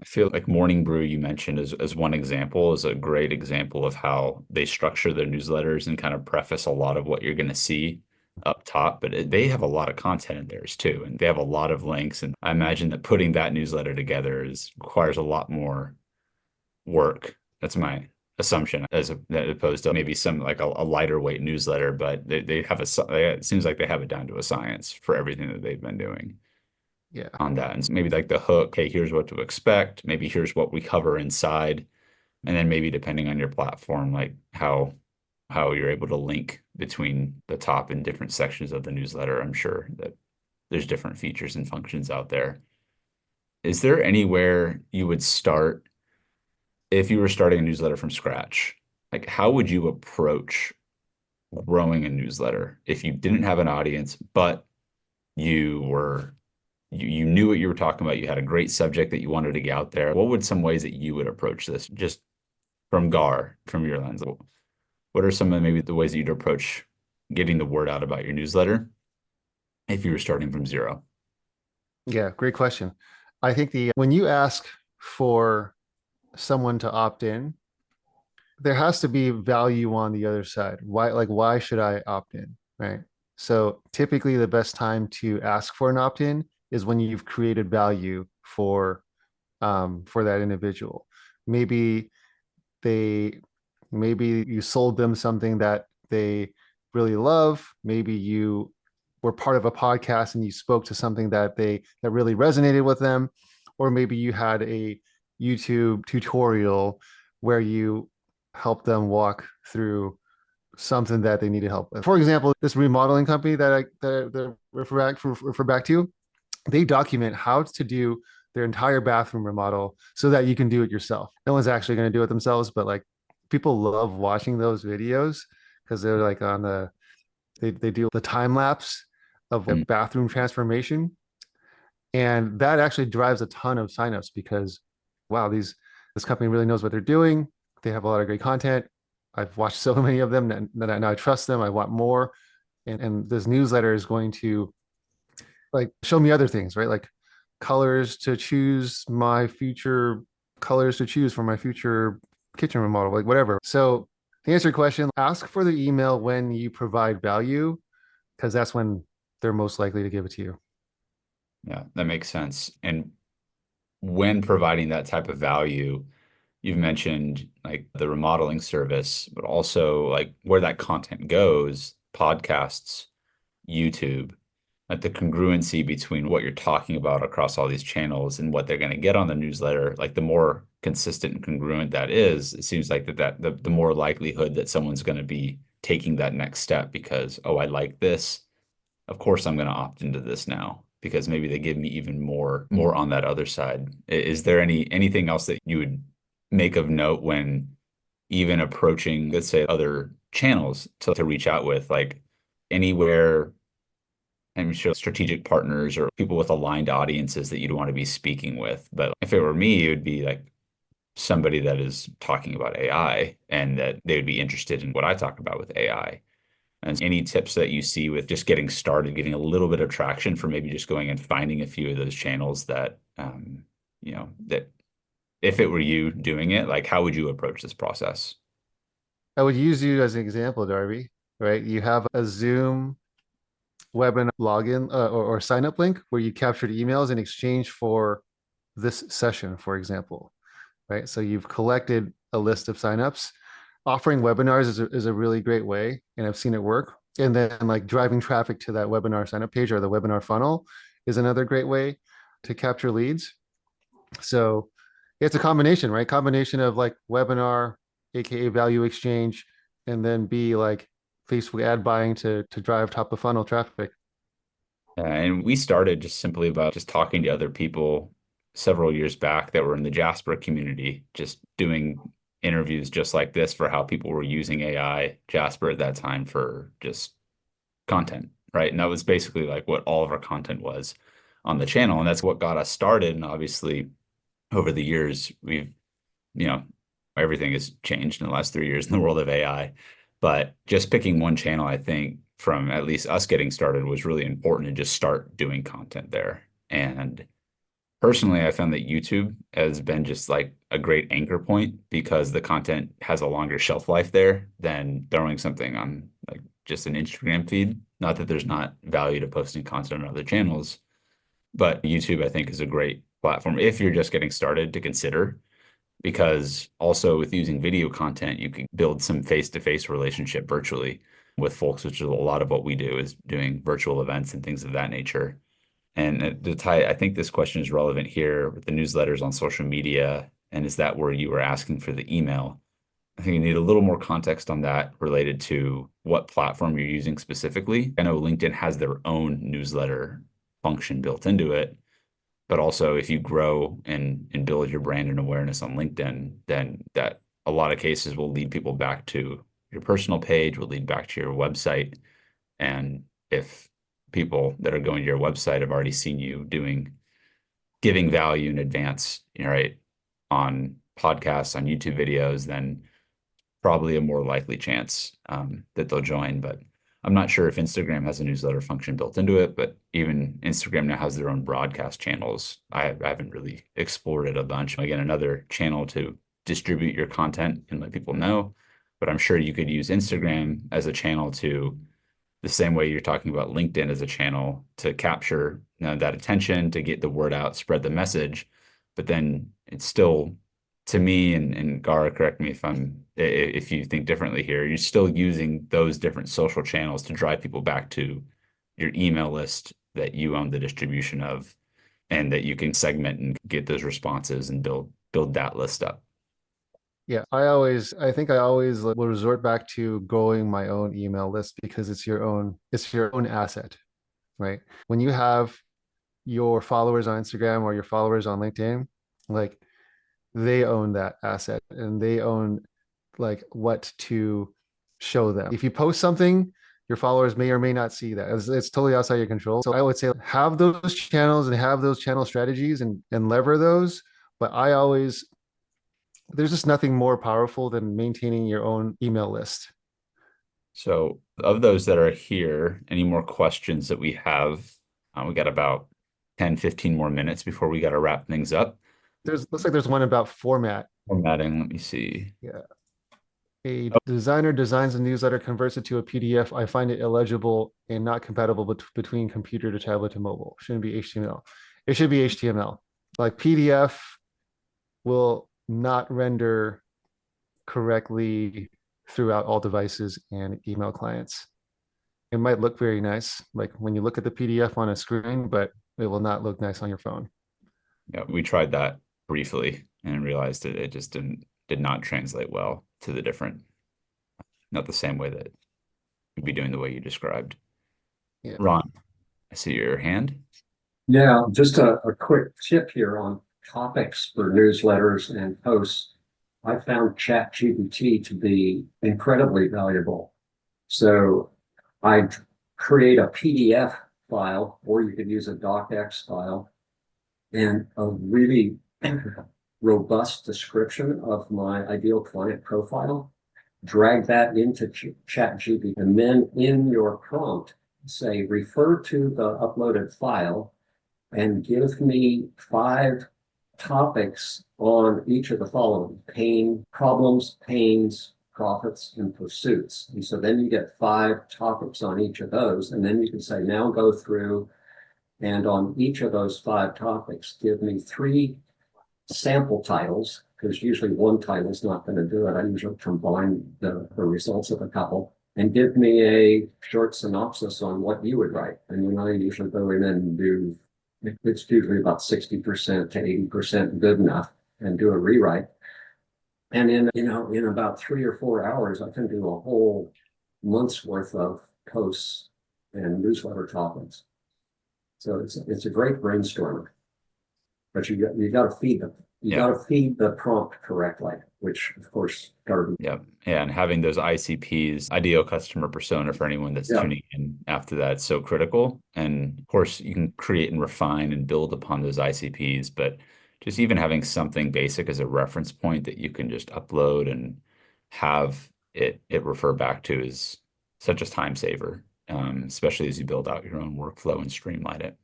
I feel like Morning Brew you mentioned as one example is a great example of how they structure their newsletters and kind of preface a lot of what you're going to see up top, but they have a lot of content in theirs too, and they have a lot of links. And I imagine that putting that newsletter together requires a lot more work. That's my assumption, as opposed to maybe some like a lighter weight newsletter, but they have it seems like they have it down to a science for everything that they've been doing Yeah. on that. And so maybe like the hook, hey, here's what to expect. Maybe here's what we cover inside. And then maybe depending on your platform, like how you're able to link between the top and different sections of the newsletter. I'm sure that there's different features and functions out there. Is there anywhere you would start if you were starting a newsletter from scratch? Like how would you approach growing a newsletter if you didn't have an audience, but you were you knew what you were talking about. You had a great subject that you wanted to get out there. What would some ways that you would approach this just from Gar, from your lens? What are some of maybe the ways that you'd approach getting the word out about your newsletter if you were starting from zero? Yeah, great question. I think the when you ask for someone to opt in, there has to be value on the other side. Why should I opt in? Right. So typically the best time to ask for an opt-in is when you've created value for that individual. Maybe they maybe you sold them something that they really love. Maybe you were part of a podcast and you spoke to something that really resonated with them, or maybe you had a YouTube tutorial where you helped them walk through something that they needed help with. For example, this remodeling company that I refer back to, they document how to do their entire bathroom remodel so that you can do it yourself. No one's actually going to do it themselves, but like people love watching those videos because they're like they do the time lapse of the Mm. bathroom transformation. And that actually drives a ton of signups because wow, this company really knows what they're doing. They have a lot of great content. I've watched so many of them that now I trust them. I want more. And this newsletter is going to like show me other things, right? Like colors to choose my future colors to choose for my future kitchen remodel, like whatever. So to answer your question, ask for the email when you provide value, because that's when they're most likely to give it to you. Yeah, that makes sense. And when providing that type of value, you've mentioned like the remodeling service, but also like where that content goes, podcasts, YouTube. like the congruency between what you're talking about across all these channels and what they're going to get on the newsletter, like the more consistent and congruent that is, it seems like the more likelihood that someone's going to be taking that next step because, oh, I like this. Of course, I'm going to opt into this now because maybe they give me even more on that other side. Is there anything else that you would make of note when even approaching, let's say, other channels to reach out with, like anywhere? I'm sure strategic partners or people with aligned audiences that you'd want to be speaking with. But if it were me, it would be like somebody that is talking about AI and that they would be interested in what I talk about with AI. And any tips that you see with just getting started, getting a little bit of traction for maybe just going and finding a few of those channels that, that if it were you doing it, like how would you approach this process? I would use you as an example, Darby, right? You have a Zoom webinar login or sign up link where you captured emails in exchange for this session, for example, right? So you've collected a list of signups. Offering webinars is a really great way, and I've seen it work. And then like driving traffic to that webinar sign up page or the webinar funnel is another great way to capture leads. So it's a combination, right? Combination of like webinar, aka value exchange, and then be like Facebook ad buying to drive top of funnel traffic. And we started just simply about just talking to other people several years back that were in the Jasper community, just doing interviews just like this for how people were using AI, Jasper at that time for just content, right? And that was basically like what all of our content was on the channel. And that's what got us started. And obviously, over the years, you know, everything has changed in the last 3 years in the world of AI. But just picking one channel, I think, from at least us getting started was really important to just start doing content there. And personally, I found that YouTube has been just like a great anchor point because the content has a longer shelf life there than throwing something on like just an Instagram feed. Not that there's not value to posting content on other channels, but YouTube, I think, is a great platform if you're just getting started to consider because also with using video content, you can build some face-to-face relationship virtually with folks, which is a lot of what we do is doing virtual events and things of that nature. And I think this question is relevant here with the newsletters on social media. And is that where you were asking for the email? I think you need a little more context on that related to what platform you're using specifically. I know LinkedIn has their own newsletter function built into it, but also if you grow and build your brand and awareness on LinkedIn, then that a lot of cases will lead people back to your personal page, will lead back to your website. And if people that are going to your website have already seen you giving value in advance, right, on podcasts, on YouTube videos, then probably a more likely chance that they'll join. But I'm not sure if Instagram has a newsletter function built into it, but even Instagram now has their own broadcast channels. I haven't really explored it a bunch. Again, another channel to distribute your content and let people know. But I'm sure you could use Instagram as a channel to the same way you're talking about LinkedIn as a channel to capture that attention, to get the word out, spread the message. But then it's still, to me, and Gara, correct me if you think differently here, you're still using those different social channels to drive people back to your email list that you own the distribution of, and that you can segment and get those responses and build that list up. Yeah, I think I always will resort back to growing my own email list because it's your own asset, right? When you have your followers on Instagram or your followers on LinkedIn, like they own that asset and they own like what to show them. If you post something, your followers may or may not see that. It's totally outside your control. So I would say have those channels and have those channel strategies and lever those. But there's just nothing more powerful than maintaining your own email list. So of those that are here, any more questions that we have? We got about 10, 15 more minutes before we got to wrap things up. Looks like there's one about format. Formatting, let me see. Yeah. A designer designs a newsletter, converts it to a PDF. I find it illegible and not compatible between computer to tablet to mobile. Shouldn't be HTML. It should be HTML. Like PDF will not render correctly throughout all devices and email clients. It might look very nice, like when you look at the PDF on a screen, but it will not look nice on your phone. Yeah, we tried that briefly and realized it just did not translate well to the different, not the same way that you'd be doing the way you described. Yeah. Ron, I see your hand. Yeah, just a quick tip here on topics for newsletters and posts. I found ChatGPT to be incredibly valuable. So I create a PDF file, or you could use a docx file, and a really robust description of my ideal client profile. Drag that into ChatGPT, and then in your prompt, say, refer to the uploaded file and give me 5 topics on each of the following: pain, problems, pains, profits, and pursuits. And so then you get 5 topics on each of those. And then you can say, now go through and on each of those 5 topics, give me 3 sample titles, because usually one title is not going to do it. I usually combine the results of a couple, and give me a short synopsis on what you would write. And then I usually go in and do, it's usually about 60% to 80% good enough, and do a rewrite. And in about 3 or 4 hours, I can do a whole month's worth of posts and newsletter topics. So it's a great brainstormer, but you got to feed them. You Yeah. got to feed the prompt correctly, which of course started. Yeah. Yeah. And having those ICPs, ideal customer persona for anyone that's Yeah. tuning in after that, is so critical. And of course, you can create and refine and build upon those ICPs, but just even having something basic as a reference point that you can just upload and have it refer back to is such a time saver, especially as you build out your own workflow and streamline it.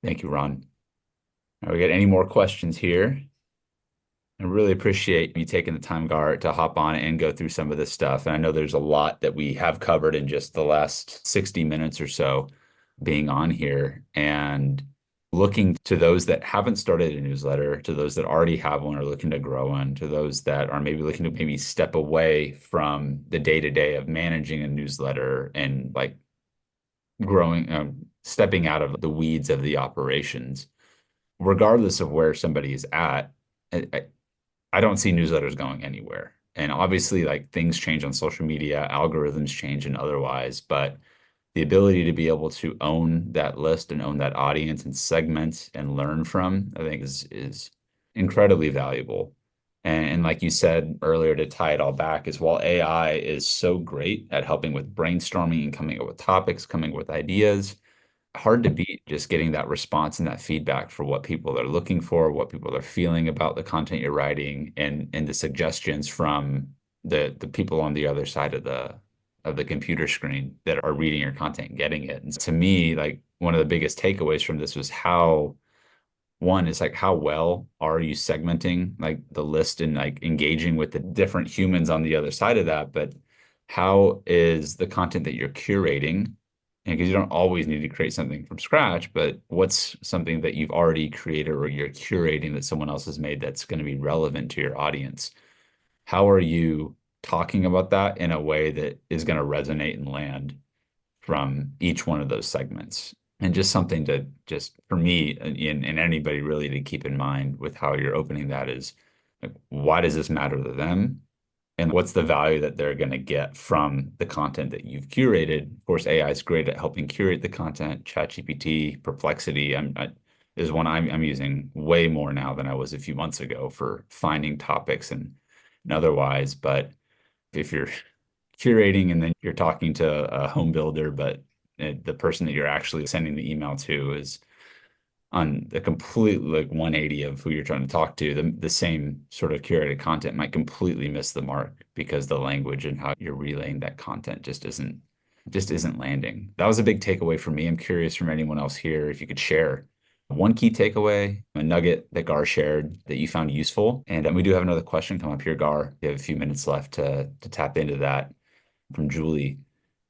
Thank you, Ron. All right, we got any more questions here? I really appreciate you taking the time, Gar, to hop on and go through some of this stuff. And I know there's a lot that we have covered in just the last 60 minutes or so being on here. And looking to those that haven't started a newsletter, to those that already have one or looking to grow one, to those that are maybe looking to maybe step away from the day-to-day of managing a newsletter and like growing, stepping out of the weeds of the operations, regardless of where somebody is at. I don't see newsletters going anywhere. And obviously, like things change on social media, algorithms change and otherwise, but the ability to be able to own that list and own that audience and segment and learn from, I think is incredibly valuable. And like you said earlier, to tie it all back, is while AI is so great at helping with brainstorming and coming up with topics, coming up with ideas, hard to beat just getting that response and that feedback for what people are looking for, what people are feeling about the content you're writing, and the suggestions from the people on the other side of the computer screen that are reading your content and getting it. And to me, like one of the biggest takeaways from this was how one is like how well are you segmenting like the list and like engaging with the different humans on the other side of that, but how is the content that you're curating? And because you don't always need to create something from scratch, but what's something that you've already created or you're curating that someone else has made that's going to be relevant to your audience? How are you talking about that in a way that is going to resonate and land from each one of those segments? And just something to just for me and anybody really to keep in mind with how you're opening that is like, why does this matter to them? And what's the value that they're going to get from the content that you've curated? Of course, AI is great at helping curate the content. ChatGPT, Perplexity, is one I'm using way more now than I was a few months ago for finding topics and otherwise. But if you're curating and then you're talking to a home builder, but the person that you're actually sending the email to is on the complete like 180 of who you're trying to talk to, the same sort of curated content might completely miss the mark because the language and how you're relaying that content just isn't landing. That was a big takeaway for me. I'm curious from anyone else here if you could share one key takeaway, a nugget that Gar shared that you found useful. And we do have another question come up here, Gar. You have a few minutes left to tap into that from Julie.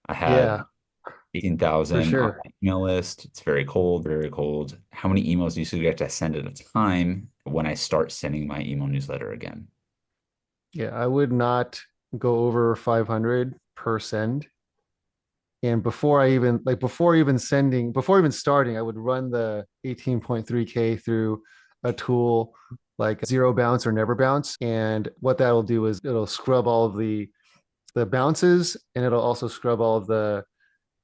I have Yeah, for 18,000 on sure. my email list. It's very cold, very cold. How many emails do you suggest I send at a time when I start sending my email newsletter again? Yeah, I would not go over 500 per send. And before even starting, I would run the 18.3K through a tool like zero bounce or never bounce. And what that'll do is it'll scrub all of the bounces, and it'll also scrub all of the,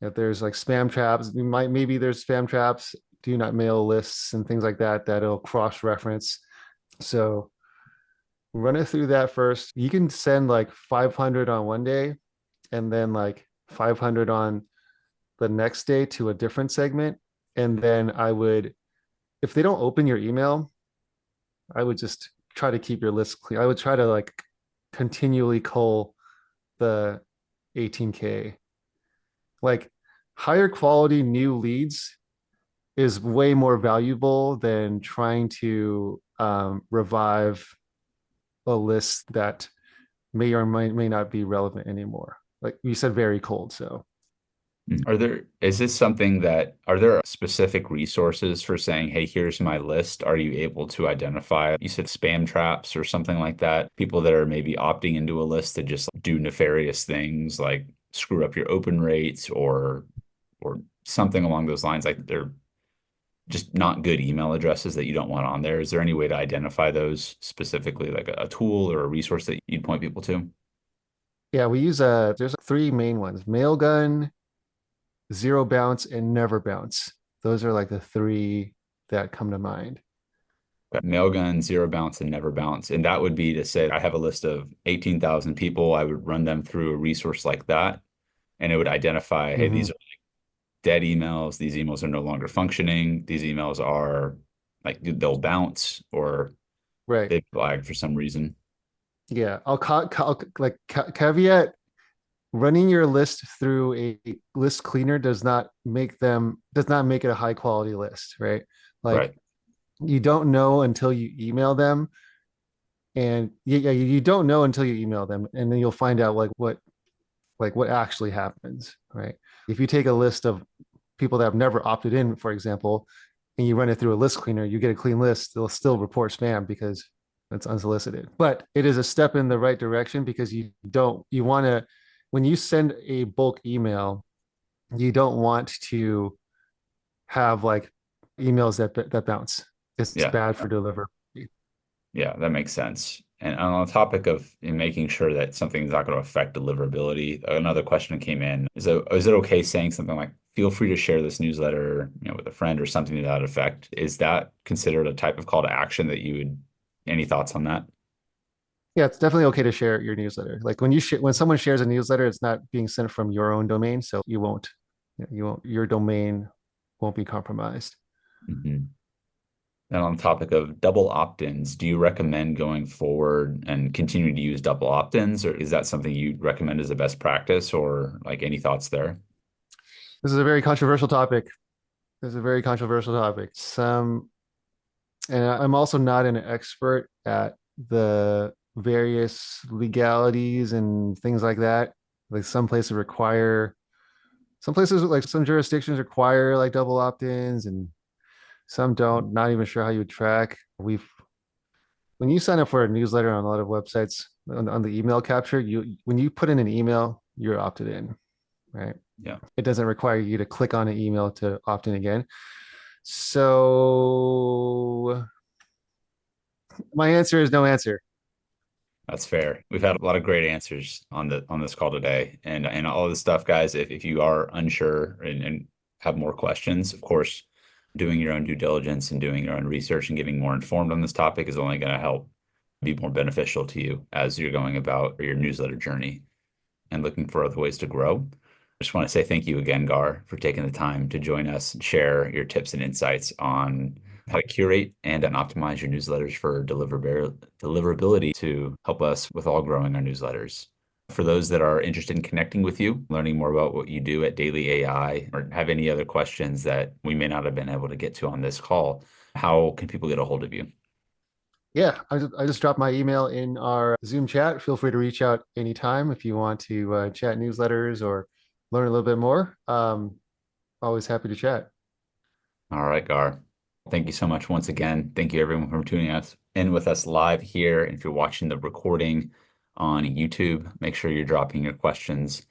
if there's like spam traps, maybe there's spam traps, do not mail lists and things like that, that it'll cross reference. So run it through that first. You can send like 500 on one day and then like 500 on the next day to a different segment. And then if they don't open your email, I would just try to keep your list clear. I would try to like continually cull the 18K. Like higher quality new leads is way more valuable than trying to revive a list that may or may not be relevant anymore. Like you said, very cold. So Are there specific resources for saying, hey, here's my list? Are you able to identify, you said spam traps or something like that? People that are maybe opting into a list to just do nefarious things like screw up your open rates or something along those lines, like they're just not good email addresses that you don't want on there. Is there any way to identify those specifically, like a tool or a resource that you'd point people to? yeah, there's three main ones: Mailgun, Zero Bounce, and Never Bounce. Those are like the three that come to mind. Got Mailgun, Zero Bounce, and Never Bounce. And that would be to say, I have a list of 18,000 people. I would run them through a resource like that, and it would identify, hey, Mhm. these are dead emails. These emails are no longer functioning. These emails are like they'll bounce or Right. they flag for some reason. Yeah. Caveat, running your list through a list cleaner does not make it a high quality list, right? Like Right. you don't know until you email them, and you don't know until you email them, and then you'll find out what actually happens, right? If you take a list of people that have never opted in, for example, and you run it through a list cleaner, you get a clean list, they'll still report spam because it's unsolicited. But it is a step in the right direction because you want to, when you send a bulk email, you don't want to have like emails that bounce. It's Yeah. bad for delivery. Yeah, that makes sense. And on the topic of making sure that something's not going to affect deliverability, another question came in. Is it okay saying something like, feel free to share this newsletter, with a friend or something to that effect? Is that considered a type of call to action that any thoughts on that? Yeah, it's definitely okay to share your newsletter. Like when someone shares a newsletter, it's not being sent from your own domain, so your domain won't be compromised. Mhm. And on the topic of double opt-ins, do you recommend going forward and continuing to use double opt-ins, or is that something you recommend as a best practice, or like any thoughts there? This is a very controversial topic. This is a very controversial topic. And I'm also not an expert at the various legalities and things like that. Like some jurisdictions require like double opt-ins and some don't. Not even sure how you would track. When you sign up for a newsletter on a lot of websites on the email capture, when you put in an email, you're opted in, right? Yeah. It doesn't require you to click on an email to opt in again. So my answer is no answer. That's fair. We've had a lot of great answers on this call today, and all this stuff, guys. If you are unsure and have more questions, of course, doing your own due diligence and doing your own research and getting more informed on this topic is only going to help be more beneficial to you as you're going about your newsletter journey and looking for other ways to grow. I just want to say thank you again, Gar, for taking the time to join us and share your tips and insights on how to curate and optimize your newsletters for deliverability to help us with all growing our newsletters. For those that are interested in connecting with you, learning more about what you do at Daily AI, or have any other questions that we may not have been able to get to on this call, how can people get a hold of you? Yeah, I just dropped my email in our Zoom chat. Feel free to reach out anytime if you want to chat newsletters or learn a little bit more. Always happy to chat. All right, Gar. Thank you so much once again. Thank you everyone for tuning us in with us live here. And if you're watching the recording on YouTube, make sure you're dropping your questions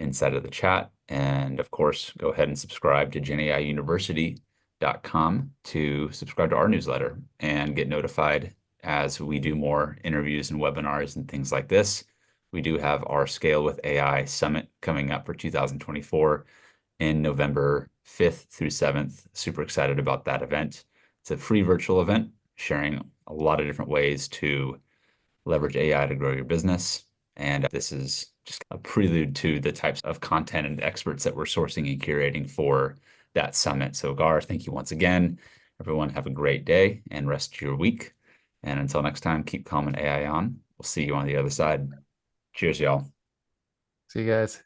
inside of the chat. And of course, go ahead and subscribe to GenAIUniversity.com to subscribe to our newsletter and get notified as we do more interviews and webinars and things like this. We do have our Scale with AI Summit coming up for 2024 in November 5th through 7th. Super excited about that event. It's a free virtual event sharing a lot of different ways to leverage AI to grow your business. And this is just a prelude to the types of content and experts that we're sourcing and curating for that summit. So Gar, thank you once again. Everyone have a great day and rest of your week. And until next time, keep calm and AI on. We'll see you on the other side. Cheers, y'all. See you guys.